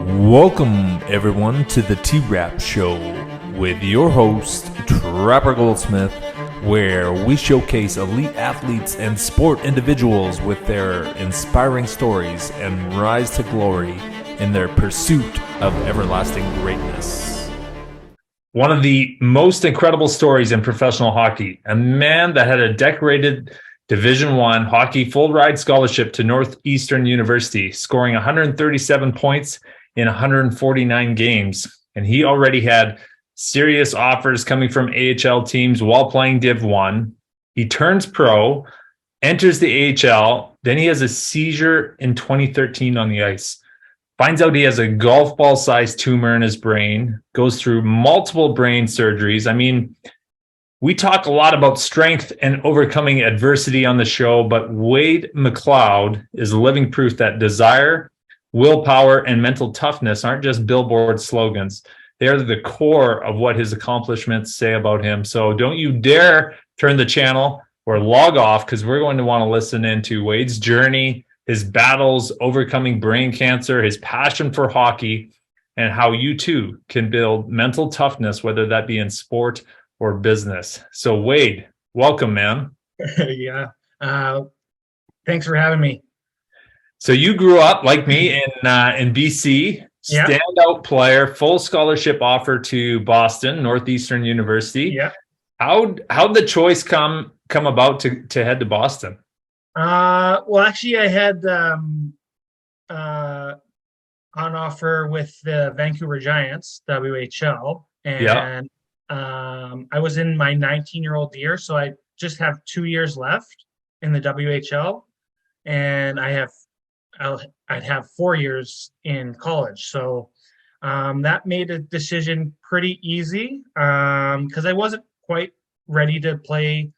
Welcome, everyone, to the T-Rap Show with your host, Trapper Goldsmith, where we showcase elite athletes and sport individuals with their inspiring stories and rise to glory in their pursuit of everlasting greatness. One of the most incredible stories in professional hockey, a man that had a decorated Division I hockey full ride scholarship to Northeastern University, scoring 137 points in 149 games. And he already had serious offers coming from AHL teams while playing Div 1. He turns pro, enters the AHL, then he has a seizure in 2013 on the ice. Finds out he has a golf ball-sized tumor in his brain, goes through multiple brain surgeries. I mean, we talk a lot about strength and overcoming adversity on the show, but Wade Macleod is living proof that desire, willpower, and mental toughness aren't just billboard slogans. They are the core of what his accomplishments say about him. So don't you dare turn the channel or log off, because we're going to want to listen into Wade's journey, his battles, overcoming brain cancer, his passion for hockey, and how you too can build mental toughness, whether that be in sport or business. So Wade, welcome, man. Yeah. Thanks for having me. So you grew up like me in BC, Yeah. standout player, full scholarship offer to Boston, Northeastern University. Yeah. How'd the choice come about to head to Boston? Well, actually, I had on offer with the Vancouver Giants, WHL, and I was in my 19-year-old year, so I just have 2 years left in the WHL, and I'd have 4 years in college. So that made a decision pretty easy because I wasn't quite ready to play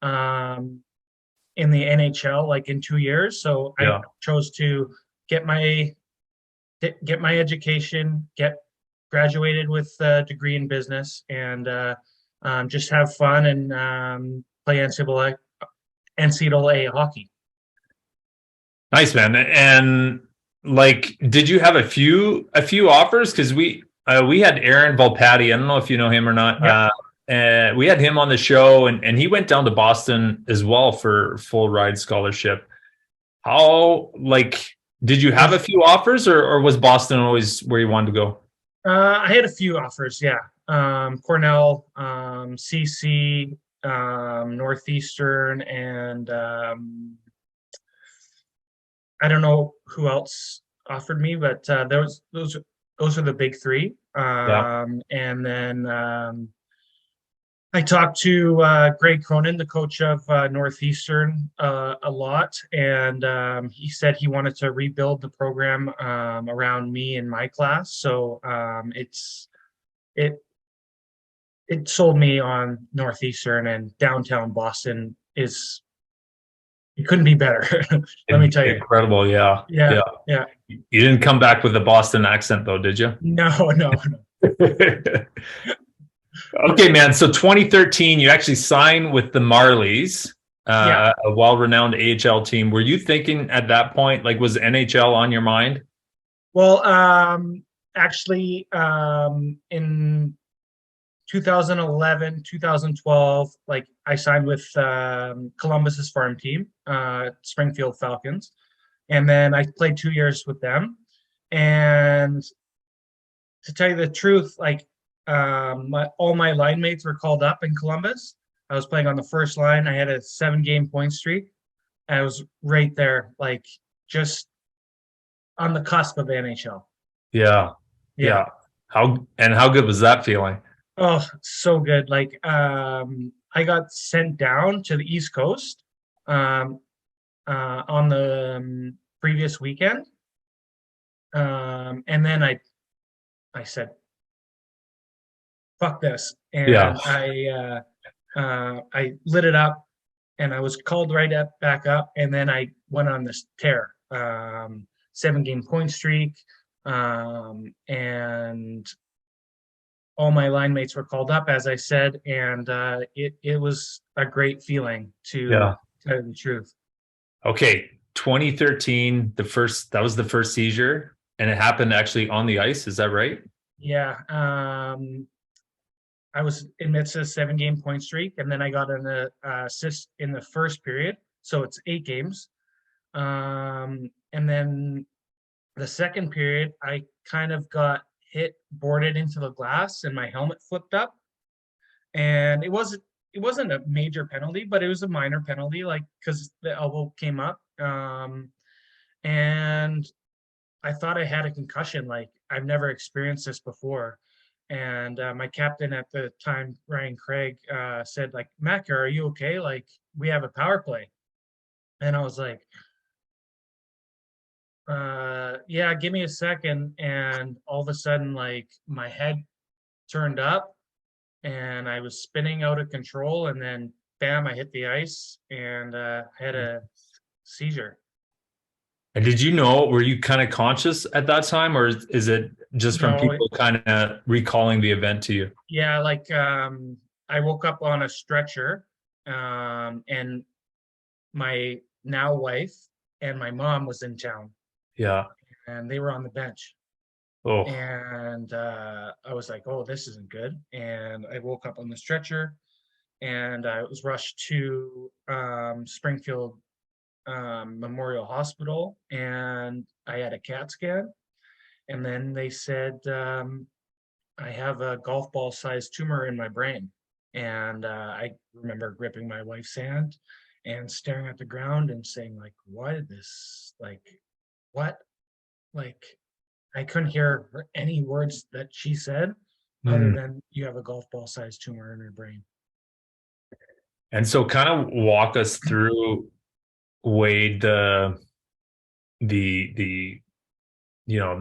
in the NHL like in 2 years. So I chose to get my education, get graduated with a degree in business, and just have fun and play NCAA hockey. Nice, man. And like, did you have a few offers? Because we had Aaron Volpatti. I don't know if you know him or not. Yeah. We had him on the show, and he went down to Boston as well for full ride scholarship. How, like, did you have a few offers, or was Boston always where you wanted to go? I had a few offers, yeah. Cornell, CC, Northeastern, and I don't know who else offered me, but those are the big three. And then I talked to Greg Cronin, the coach of Northeastern, a lot, and he said he wanted to rebuild the program around me and my class. So it sold me on Northeastern, and downtown Boston it couldn't be better. Let me tell you. Incredible, yeah. Yeah. You didn't come back with a Boston accent, though, did you? No. Okay, man. So 2013, you actually signed with the Marlies, a well-renowned AHL team. Were you thinking at that point, like, was NHL on your mind? Well, actually, in 2011, 2012, like, I signed with Columbus's farm team, Springfield Falcons, and then I played 2 years with them. And to tell you the truth, like, all my line mates were called up in Columbus. I was playing on the first line. I had a 7-game point streak. I was right there, like, just on the cusp of NHL. Yeah. How good was that feeling? Oh, so good. Like, I got sent down to the East Coast on the previous weekend. And then I said, fuck this. And I lit it up, and I was called back up. And then I went on this tear, 7-game point streak. And all my line mates were called up, as I said, and it was a great feeling, to tell you the truth. Okay, 2013, that was the first seizure. And it happened actually on the ice, is that right? Yeah. I was in midst of a 7 game point streak, and then I got an assist in the first period. So it's 8 games. And then the second period, I kind of got boarded into the glass, and my helmet flipped up. And it wasn't a major penalty, but it was a minor penalty, like because the elbow came up. And I thought I had a concussion. Like I've never experienced this before. And my captain at the time, Ryan Craig, said, like, Mac, are you okay? Like, we have a power play. And I was like, yeah, give me a second. And all of a sudden, like, my head turned up and I was spinning out of control. And then, bam, I hit the ice and had a seizure. And did you know, were you kind of conscious at that time, or is it just from No, people kind of recalling the event to you? yeah, like I woke up on a stretcher, and my now wife and my mom was in town, Yeah. and they were on the bench. Oh, And I was like, oh, this isn't good. And I woke up on the stretcher, and I was rushed to Springfield Memorial Hospital, and I had a CAT scan. And then they said, I have a golf ball sized tumor in my brain. And I remember gripping my wife's hand and staring at the ground and saying, like, what is this? Like, what? Like, I couldn't hear any words that she said other hmm. than you have a golf ball sized tumor in your brain. And so kind of walk us through, Wade, the the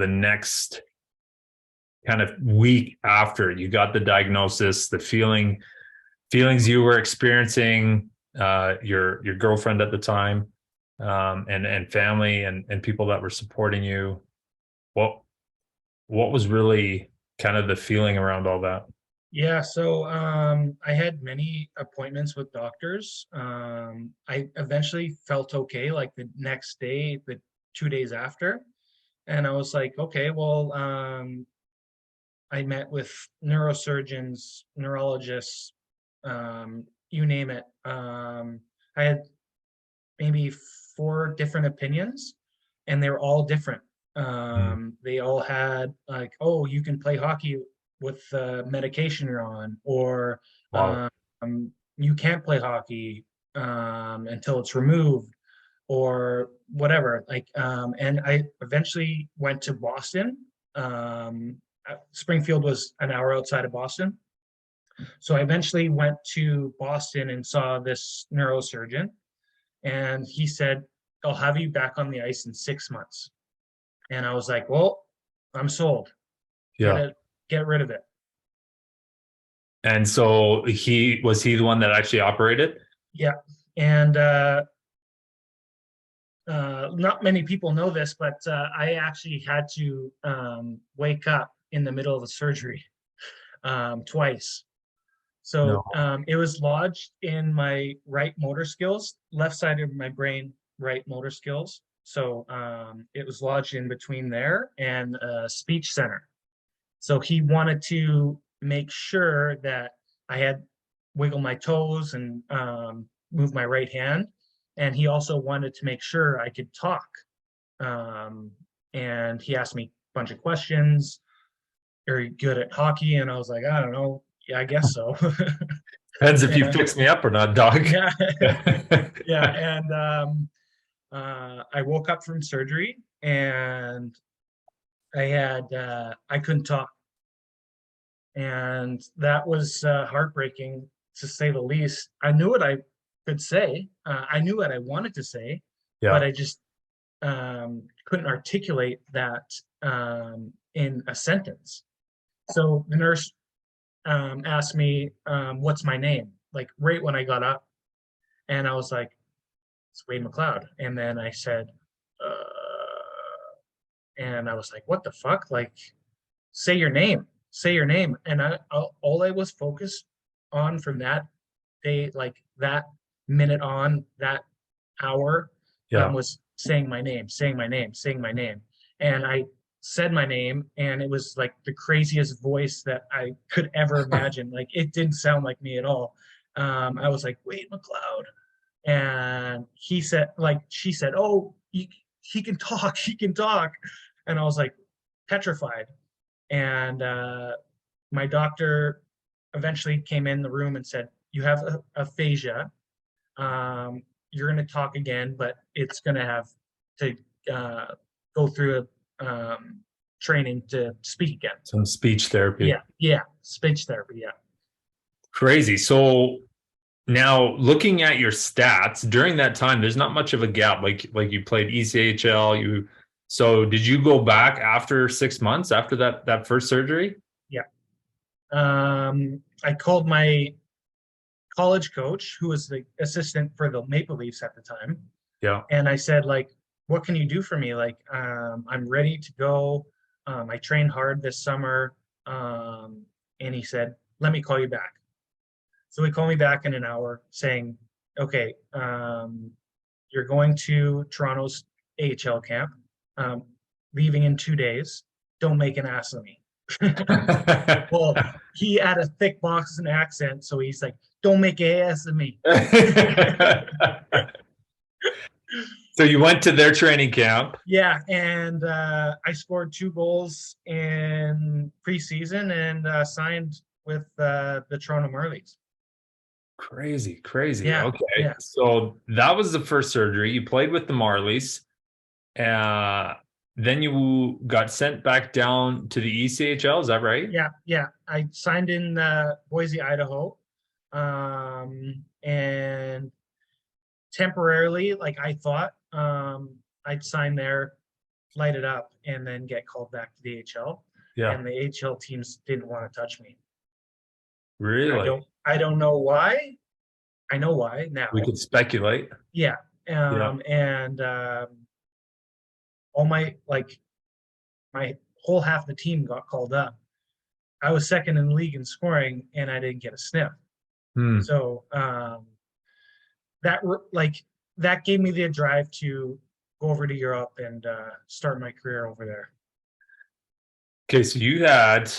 next kind of week after you got the diagnosis, the feelings you were experiencing, your girlfriend at the time, and family and people that were supporting you. What what was really kind of the feeling around all that? Yeah, so I had many appointments with doctors. I eventually felt okay, like the next day, the 2 days after. And I was like, okay, well, I met with neurosurgeons, neurologists, you name it. I had maybe 4 different opinions, and they were all different. Mm. They all had like, oh, you can play hockey with the medication you're on, or Wow. um, you can't play hockey until it's removed, or whatever. Like, and I eventually went to Boston. Springfield was an hour outside of Boston. So I eventually went to Boston and saw this neurosurgeon, and he said, I'll have you back on the ice in 6 months. And I was like, well, I'm sold. Get Yeah. it, get rid of it. And so he the one that actually operated? Yeah. And not many people know this, but I actually had to wake up in the middle of a surgery twice. So No. it was lodged in my right motor skills, left side of my brain, right motor skills. So it was lodged in between there and speech center. So he wanted to make sure that I had wiggle my toes and move my right hand. And he also wanted to make sure I could talk. Um, and he asked me a bunch of questions. Are you good at hockey? And I was like, I don't know. Yeah, I guess so. Depends if you And fix me up or not, dog. yeah, yeah. And I woke up from surgery, and I couldn't talk. And that was heartbreaking, to say the least. I knew what I could say. I knew what I wanted to say, but Yeah. I just couldn't articulate that in a sentence. So the nurse asked me, "What's my name?" Like right when I got up, and I was like, "It's Wade Macleod." And then I said, and I was like, "What the fuck? Like, say your name, say your name." And all I was focused on from that day, like that minute on, that hour, Yeah. was saying my name, saying my name, saying my name. And I said my name, and it was like the craziest voice that I could ever imagine. Like it didn't sound like me at all. I was like, Wade Macleod. And she said, oh, he can talk, he can talk. And I was like petrified. And my doctor eventually came in the room and said, you have aphasia. You're going to talk again, but it's going to have to go through a training to speak again. Some speech therapy. Yeah, speech therapy. Yeah. Crazy. So now looking at your stats during that time, there's not much of a gap. Like you played ECHL. So did you go back after 6 months after that first surgery? Yeah. I called my college coach, who was the assistant for the Maple Leafs at the time. Yeah. And I said, like, what can you do for me? Like, I'm ready to go. I trained hard this summer. And he said, let me call you back. So he called me back in an hour saying, okay, you're going to Toronto's AHL camp, leaving in 2 days. Don't make an ass of me. Well, he had a thick Boston accent, so he's like, don't make an ass of me. So you went to their training camp. Yeah, and I scored 2 goals in preseason and signed with the Toronto Marlies. Crazy. Yeah, Okay. yeah. So that was the first surgery. You played with the Marlies. Then you got sent back down to the ECHL. Is that right? Yeah. I signed in Boise, Idaho. And temporarily, like I thought, I'd sign there, light it up, and then get called back to the AHL. Yeah. And the AHL teams didn't want to touch me. Really? I don't know why. I know why now. We could speculate. Yeah. And all my whole half the team got called up. I was second in the league in scoring, and I didn't get a sniff. So that gave me the drive to go over to Europe and start my career over there. Okay, so you had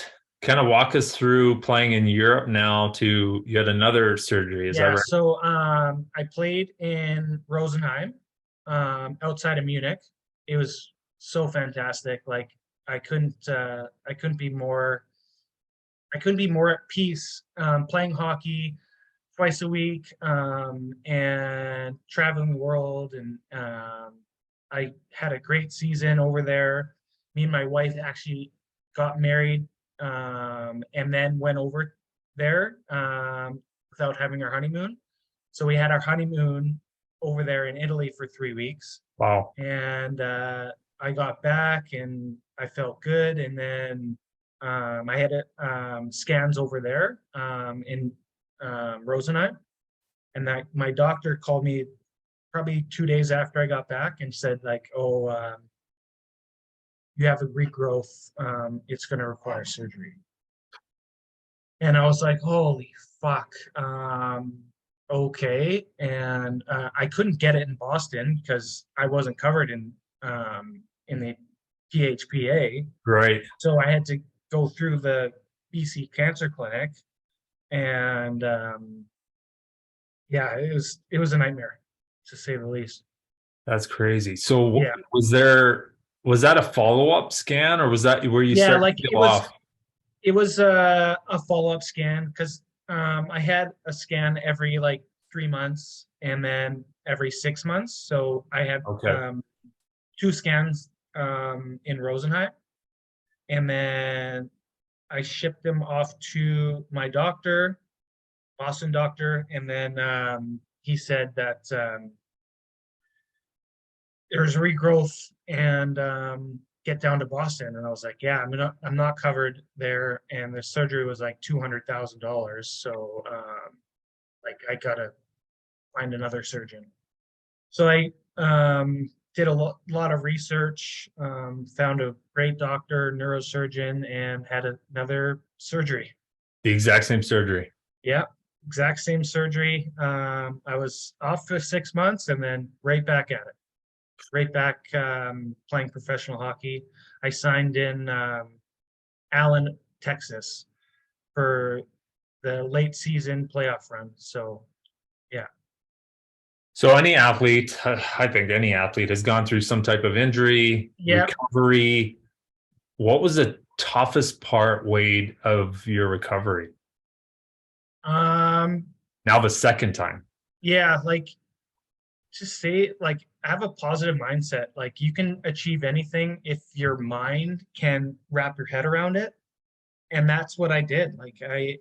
kind of walk us through playing in Europe now you had another surgery. Is that right? So I played in Rosenheim, outside of Munich. It was so fantastic. Like I couldn't be more at peace, playing hockey twice a week, and traveling the world. And I had a great season over there. Me and my wife actually got married, and then went over there without having our honeymoon. So we had our honeymoon over there in Italy for 3 weeks. Wow. And I got back and I felt good. And then I had scans over there in Rosenheim. And that my doctor called me probably 2 days after I got back and said, like, oh, you have a regrowth. It's going to require surgery. And I was like, holy fuck. Okay. And I couldn't get it in Boston because I wasn't covered in the PHPA. Right. So I had to go through the BC Cancer Clinic. And yeah, it was a nightmare, to say the least. That's crazy. So yeah. Was that a follow-up scan, or was that where you started to feel off? It was a follow-up scan because I had a scan every 3 months and then every 6 months. So I had 2 scans in Rosenheim, and then I shipped them off to my doctor, Boston doctor, and then he said that there's regrowth and get down to Boston. And I was like, yeah, I'm not covered there, and the surgery was like $200,000. So I gotta find another surgeon. So I did a lot of research, found a great doctor, neurosurgeon, and had another surgery. The exact same surgery. Yeah, exact same surgery. I was off for 6 months and then right back at it. Right back playing professional hockey. I signed in Allen, Texas for the late season playoff run. So yeah. So any athlete, I think any athlete has gone through some type of injury, Yeah. recovery. What was the toughest part, Wade, of your recovery? Um, Now the second time. yeah, like just say like have a positive mindset. Like you can achieve anything if your mind can wrap your head around it. And that's what I did. Like I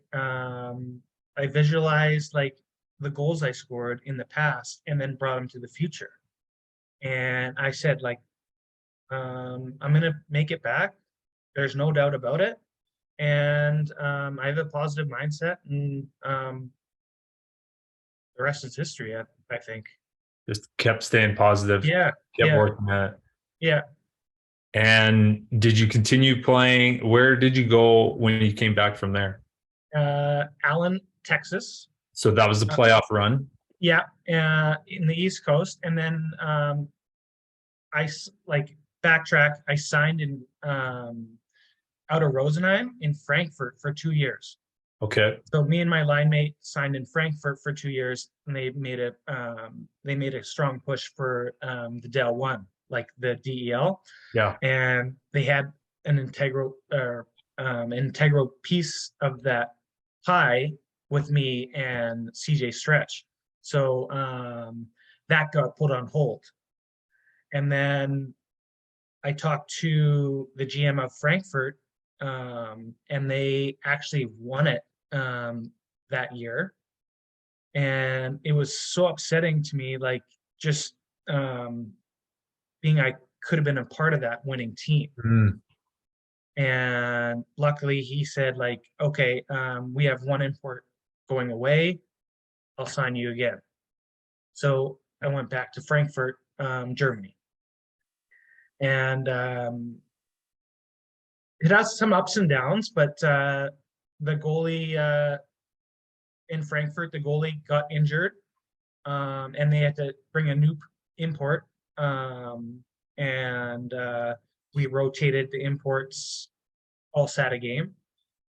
visualized like the goals I scored in the past and then brought them to the future. And I said like I'm gonna make it back. There's no doubt about it. And I have a positive mindset, and the rest is history. I think. Just kept staying positive, Yeah, kept yeah, working at it. yeah. And did you continue playing? Where did you go when you came back from there? Allen, Texas. So that was the Uh, playoff run. yeah, in the East Coast, and then like backtrack. I signed in out of Rosenheim in Frankfurt for 2 years. Okay. So me and my line mate signed in Frankfurt for 2 years, and they made a strong push for the Del One, like the DEL, Yeah. and they had an integral piece of that pie with me and CJ Stretch. So that got put on hold, and then I talked to the GM of Frankfurt, and they actually won it that year. And it was so upsetting to me, like just being I could have been a part of that winning team. Mm. And luckily he said like, okay, we have one import going away. I'll sign you again. So I went back to Frankfurt, Germany. And it has some ups and downs, but the goalie in Frankfurt, the goalie got injured, and they had to bring a new import. And we rotated the imports all sat a game.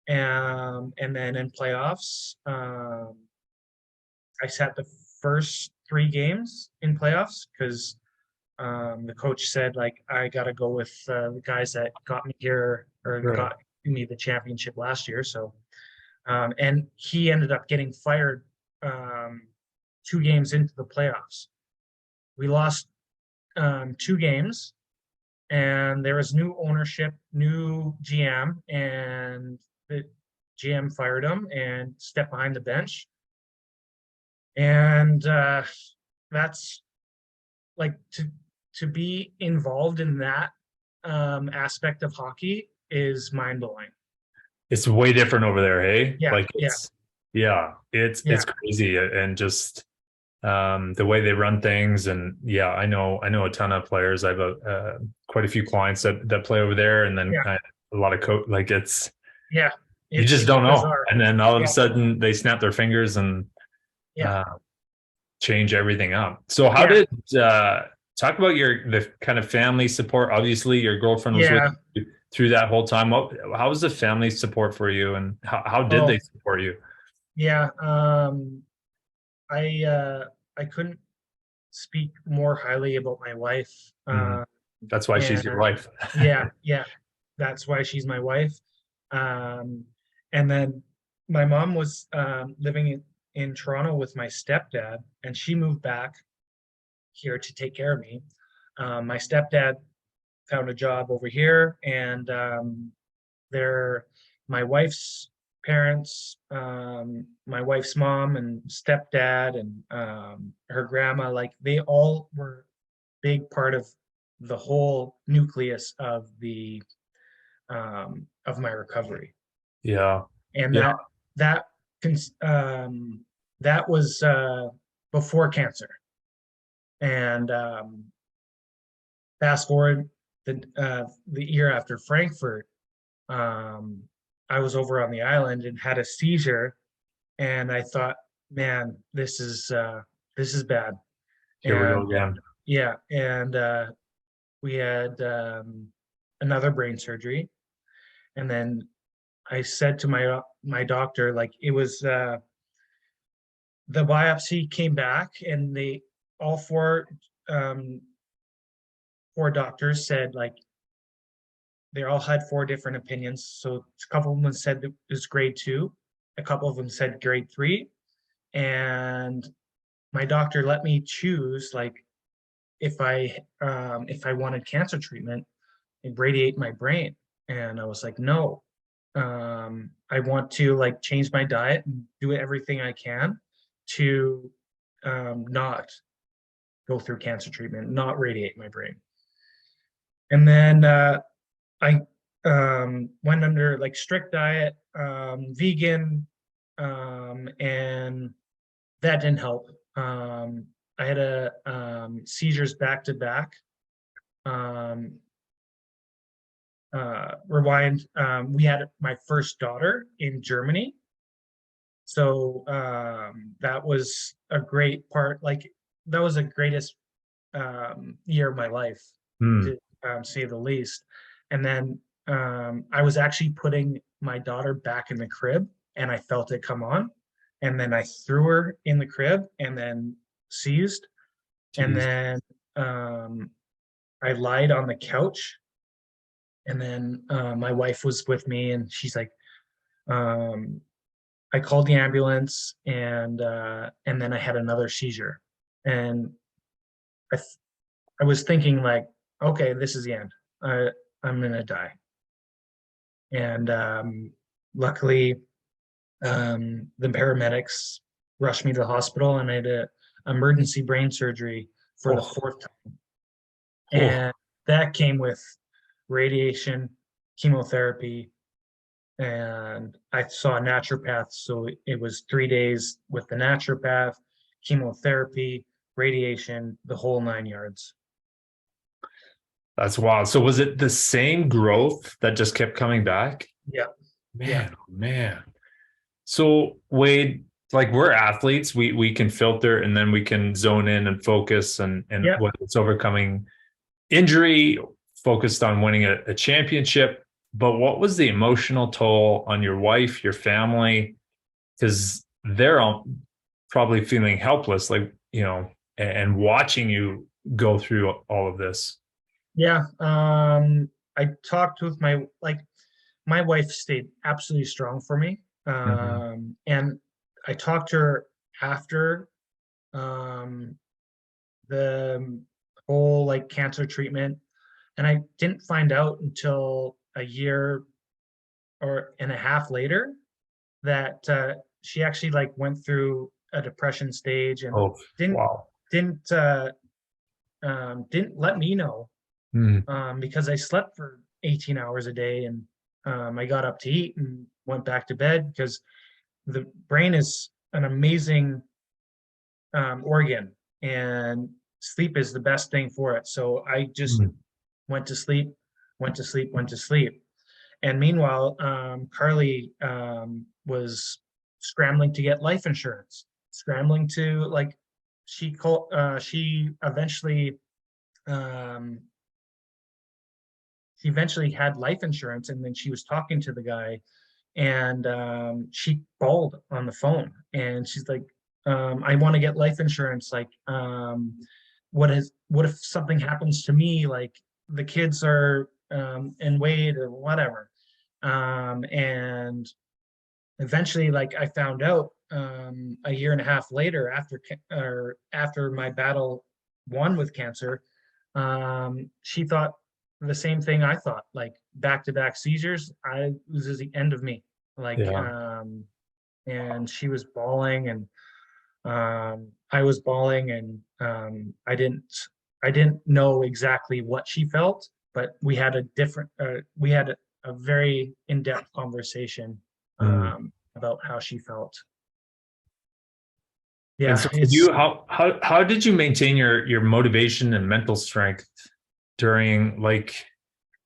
And then in playoffs, I sat the first 3 games in playoffs because the coach said like I got to go with the guys that got me here or Right. got me the championship last year. So and he ended up getting fired 2 games into the playoffs. We lost 2 games, and there was new ownership, new GM, and the GM fired him and stepped behind the bench. And that's like to be involved in that aspect of hockey is mind blowing. It's way different over there, hey? Yeah, Like it's crazy, and just the way they run things. And yeah, I know a ton of players. I have quite a few clients that play over there, and then a lot of like it's you just don't know, bizarre. And then all of a sudden they snap their fingers and change everything up. So how did talk about the kind of family support? Obviously your girlfriend was with you through that whole time. How was the family support for you, and how did they support you? I couldn't speak more highly about my wife. That's why she's your wife. yeah, that's why she's my wife. And then my mom was living in Toronto with my stepdad, and she moved back here to take care of me. My stepdad found a job over here, and my wife's parents, my wife's mom and stepdad and her grandma, like they all were big part of the whole nucleus of my recovery. And that was before cancer. And fast forward the year after Frankfurt, I was over on the island and had a seizure, and I thought, man, this is bad. Here we go again. Yeah, and we had a another brain surgery. And then I said to my doctor, like, it was the biopsy came back, and they all um, four doctors said, like, they all had four different opinions. So a couple of them said it was grade 2, a couple of them said grade 3, and my doctor let me choose, like, if I wanted cancer treatment and radiate my brain. And I was like, no, I want to, like, change my diet and do everything I can to not go through cancer treatment, not radiate my brain. And then I went under, like, strict diet, vegan, and that didn't help. I had seizures back to back. Rewind. We had my first daughter in Germany, so that was a great part. Like, that was the greatest year of my life, to say the least. And then I was actually putting my daughter back in the crib, and I felt it come on, and then I threw her in the crib, and then seized. Jeez. And then I lied on the couch, and then my wife was with me, and she's like, I called the ambulance, and then I had another seizure, and I was thinking, like, okay, this is the end. I'm gonna die. And luckily, the paramedics rushed me to the hospital, and I had a emergency brain surgery for the 4th time. And that came with radiation, chemotherapy, and I saw a naturopath. So it was 3 days with the naturopath, chemotherapy, radiation, the whole 9 yards. That's wild. So was it the same growth that just kept coming back? Yeah. Man. So Wade, like, we're athletes, we can filter, and then we can zone in and focus, and whether it's overcoming injury, focused on winning a championship. But what was the emotional toll on your wife, your family? Because they're all probably feeling helpless, like, and watching you go through all of this. Yeah. I talked with my wife stayed absolutely strong for me. And I talked to her after the whole, like, cancer treatment, and I didn't find out until a year or and a half later that she actually, like, went through a depression stage, and didn't let me know, because I slept for 18 hours a day, and I got up to eat and went back to bed, because the brain is an amazing organ, and sleep is the best thing for it. So I just went to sleep. And meanwhile, Carly was scrambling to get life insurance, scrambling to, like, she eventually had life insurance, and then she was talking to the guy, and she bawled on the phone, and she's like, I want to get life insurance. Like, what if something happens to me? Like, the kids are in Wade or whatever. And eventually, like, I found out a year and a half later, after my battle won with cancer, she thought the same thing I thought, like, back-to-back seizures. This is the end of me. Like, and she was bawling, and I was bawling, and I didn't know exactly what she felt, but we had a very in-depth conversation about how she felt. Yeah. And so how did you maintain your motivation and mental strength during, like,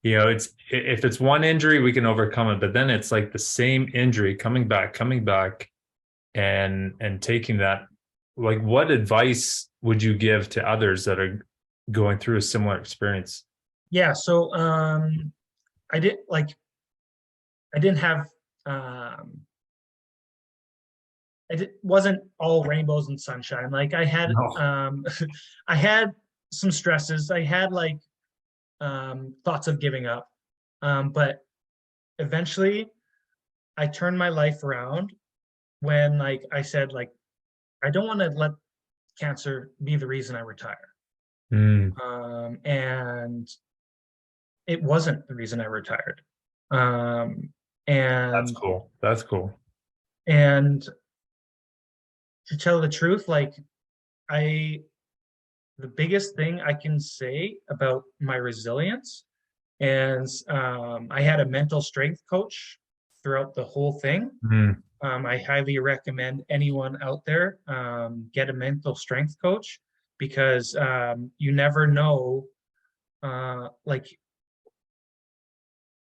if it's one injury, we can overcome it, but then it's like the same injury coming back and taking that. Like, what advice would you give to others that are going through a similar experience? Yeah. So I didn't like I didn't have it wasn't all rainbows and sunshine. Like I had No. I had some stresses. I had like thoughts of giving up. But eventually I turned my life around when like I said like I don't want to let cancer be the reason I retire. Mm, And it wasn't the reason I retired. Um, that's and cool. That's cool. and to tell the truth, like I the biggest thing I can say about my resilience is I had a mental strength coach throughout the whole thing. Mm, I highly recommend anyone out there get a mental strength coach because you never know. Like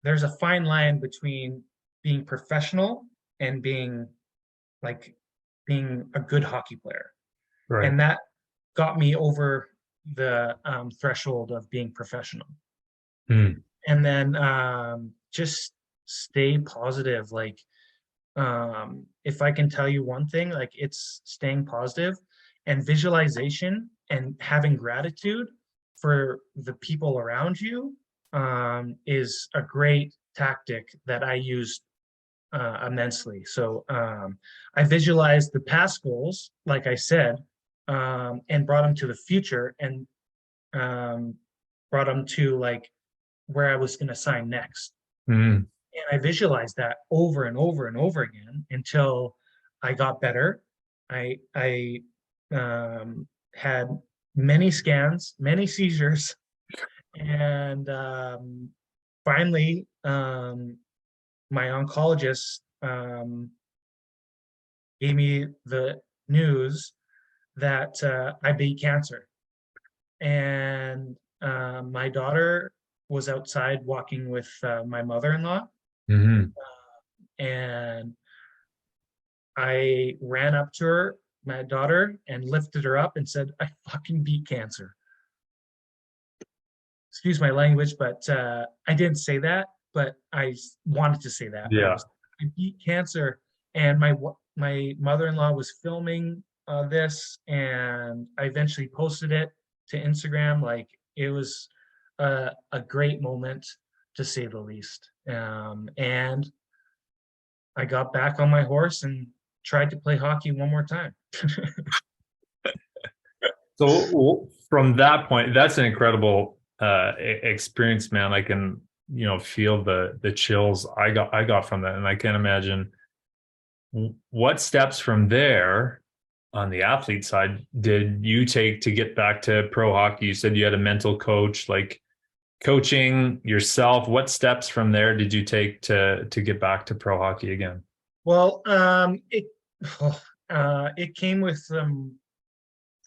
there's a fine line between being professional and being like being a good hockey player, right. and that got me over the threshold of being professional. Mm, And then just stay positive. Like if I can tell you one thing, like it's staying positive and visualization and having gratitude for the people around you is a great tactic that I use immensely. So I visualized the past goals, like I said, and brought them to the future and um, brought them to like where I was going to sign next. mm, And I visualized that over and over and over again until I got better. I had many scans, many seizures, and finally, my oncologist gave me the news that I beat cancer. And my daughter was outside walking with my mother-in-law, mm, and I ran up to her, my daughter, and lifted her up and said, "I fucking beat cancer." Excuse my language, but I didn't say that, but I wanted to say that. yeah. I beat cancer, and my mother-in-law was filming this, and I eventually posted it to Instagram. Like it was a great moment to say the least. And I got back on my horse and tried to play hockey one more time. So from that point, that's an incredible experience, man. I can, feel the chills I got from that, and I can't imagine what steps from there on the athlete side did you take to get back to pro hockey? You said you had a mental coach, like coaching yourself. What steps from there did you take to get back to pro hockey again? Well, it came with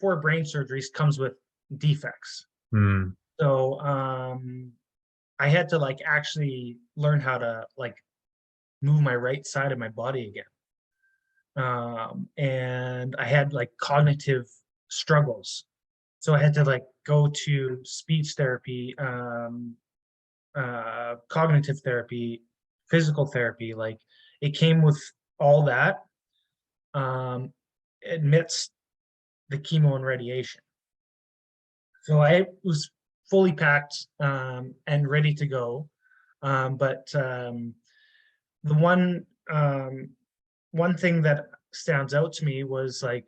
4 brain surgeries comes with defects. Hmm. So I had to like actually learn how to like move my right side of my body again. And I had like cognitive struggles. So I had to like go to speech therapy, cognitive therapy, physical therapy. Like it came with all that um, amidst the chemo and radiation. So I was fully packed and ready to go. But the one thing that stands out to me was like,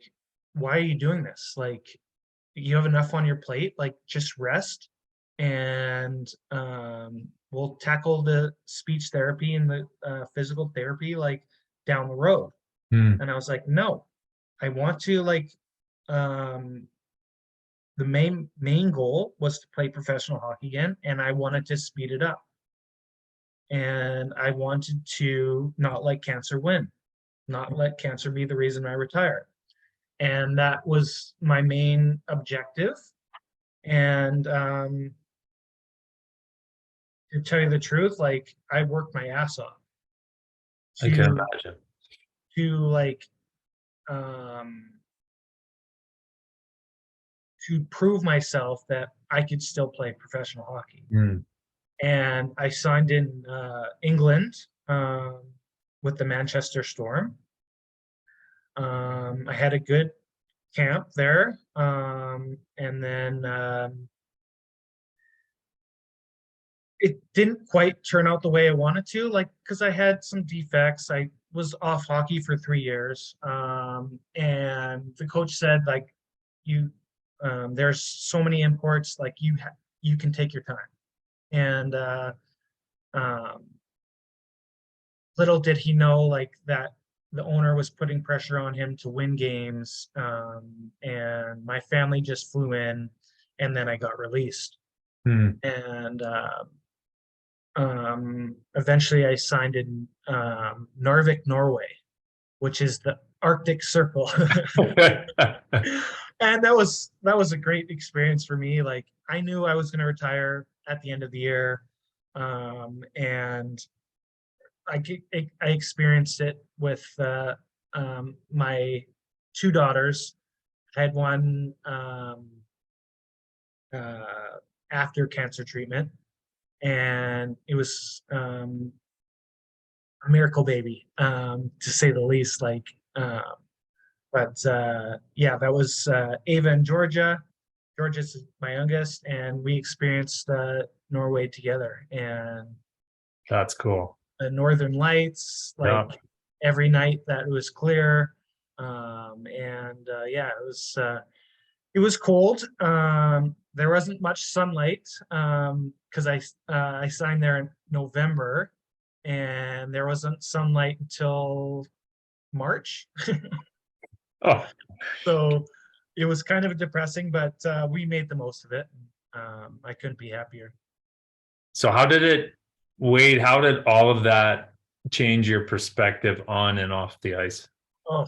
why are you doing this? Like, you have enough on your plate. Like, just rest, and we'll tackle the speech therapy and the physical therapy like down the road. Hmm. And I was like, no, I want to like um, the main goal was to play professional hockey again, and I wanted to speed it up. And I wanted to not let cancer win, not let cancer be the reason I retire. And that was my main objective. And to tell you the truth, like I worked my ass off I can to imagine. like um, to prove myself that I could still play professional hockey. Hmm. and I signed in England with the Manchester Storm. I had a good camp there, and then it didn't quite turn out the way I wanted to, like, because I had some defects. I was off hockey for 3 years, and the coach said, like, you, there's so many imports, like you can take your time. And um, little did he know, like, that the owner was putting pressure on him to win games, and my family just flew in, and then I got released. And eventually I signed in Narvik, Norway, which is the Arctic Circle. And that was a great experience for me. Like, I knew I was going to retire at the end of the year, and I experienced it with my two daughters. I had one after cancer treatment, and it was a miracle baby, to say the least. Like, but yeah, that was Ava and Georgia. Georgia's my youngest, and we experienced Norway together, and That's cool. the Northern Lights, like, Yeah. every night that it was clear. Yeah, it was cold. There wasn't much sunlight, because I signed there in November, and there wasn't sunlight until March. Oh, So it was kind of depressing, but we made the most of it. I couldn't be happier. so Wade, how did all of that change your perspective on and off the ice? Oh,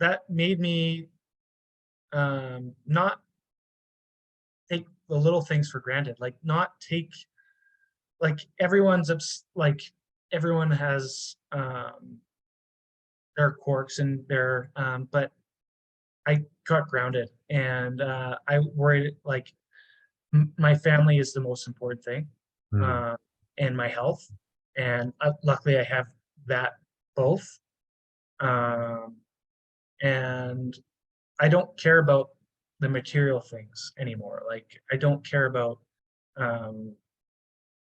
that made me not take the little things for granted. Like, not take, like, like, everyone has their quirks and their but I got grounded, and I worried, like, my family is the most important thing, and my health, and luckily I have that both. And I don't care about the material things anymore. Like, I don't care about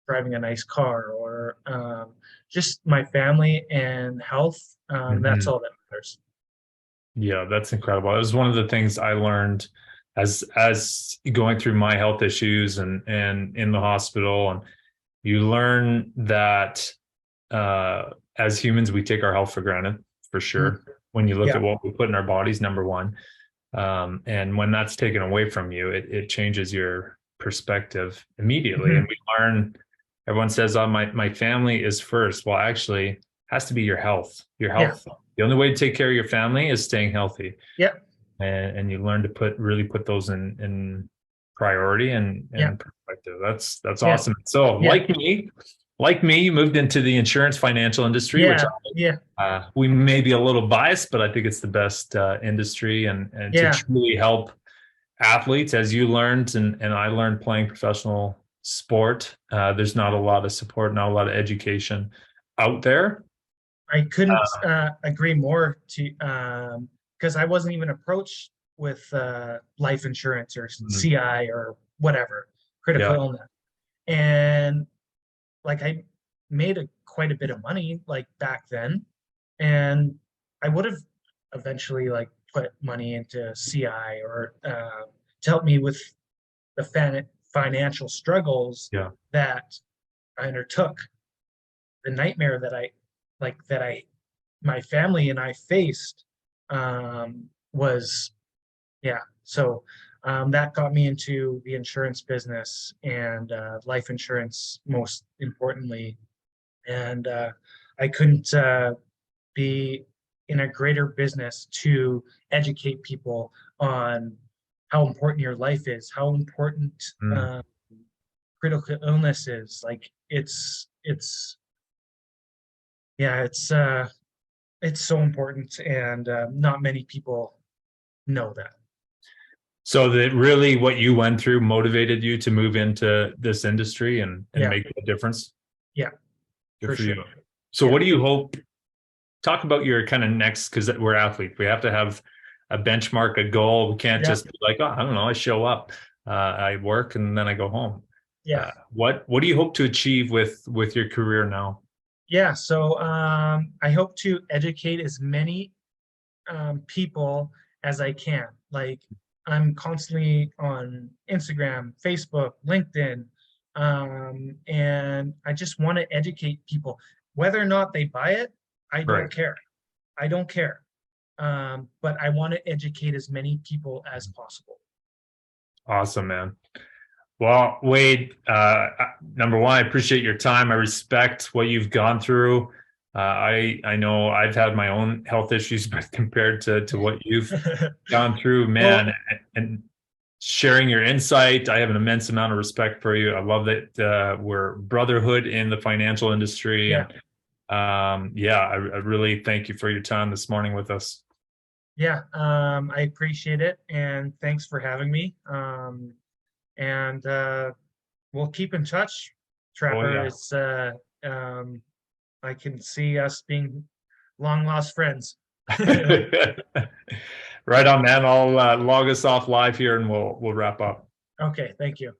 driving a nice car, or just my family and health. That's all that matters. Yeah, that's incredible. It was one of the things I learned as going through my health issues and in the hospital. And you learn that as humans, we take our health for granted, for sure. When you look at what we put in our bodies, number one. And when that's taken away from you, it changes your perspective immediately. And we learn, everyone says, oh, my family is first. Well, actually, it has to be your health. Your health. Yeah. The only way to take care of your family is staying healthy. Yeah. And you learn to really put those in priority and perspective. That's awesome. So like me, you moved into the insurance financial industry, which we may be a little biased, but I think it's the best industry, and to truly help athletes, as you learned and I learned playing professional sport. There's not a lot of support, not a lot of education out there. I couldn't agree more, to because I wasn't even approached with life insurance or CI or whatever, critical illness. And, like, I made quite a bit of money, like, back then, and I would have eventually, like, put money into CI or to help me with the financial struggles that I undertook. The nightmare that my family and I faced was, so that got me into the insurance business, and life insurance, most importantly. And I couldn't be in a greater business to educate people on how important your life is, how important critical illness is. Like, it's so important, and not many people know that. So that really what you went through motivated you to move into this industry and Yeah. make a difference? Yeah, Good for for sure. you. So Yeah. what do you hope? Talk about your kind of next, because we're athletes. We have to have a benchmark, a goal. We can't Yeah. just be like, oh, I don't know, I show up, I work, and then I go home. Yeah. What do you hope to achieve with your career now? Yeah. So I hope to educate as many people as I can. Like, I'm constantly on Instagram, Facebook, LinkedIn, and I just want to educate people. Whether or not they buy it, I don't Right. care. I don't care. But I want to educate as many people as possible. Awesome, man. Well, Wade, number one, I appreciate your time. I respect what you've gone through. I know I've had my own health issues, but compared to what you've gone through, man, Well, and sharing your insight, I have an immense amount of respect for you. I love that we're brotherhood in the financial industry. yeah. And I really thank you for your time this morning with us. Yeah, I appreciate it, and thanks for having me. And we'll keep in touch, Oh, Trapper. yeah. It's I can see us being long lost friends. Right on, man. I'll log us off live here and we'll wrap up. Okay, thank you.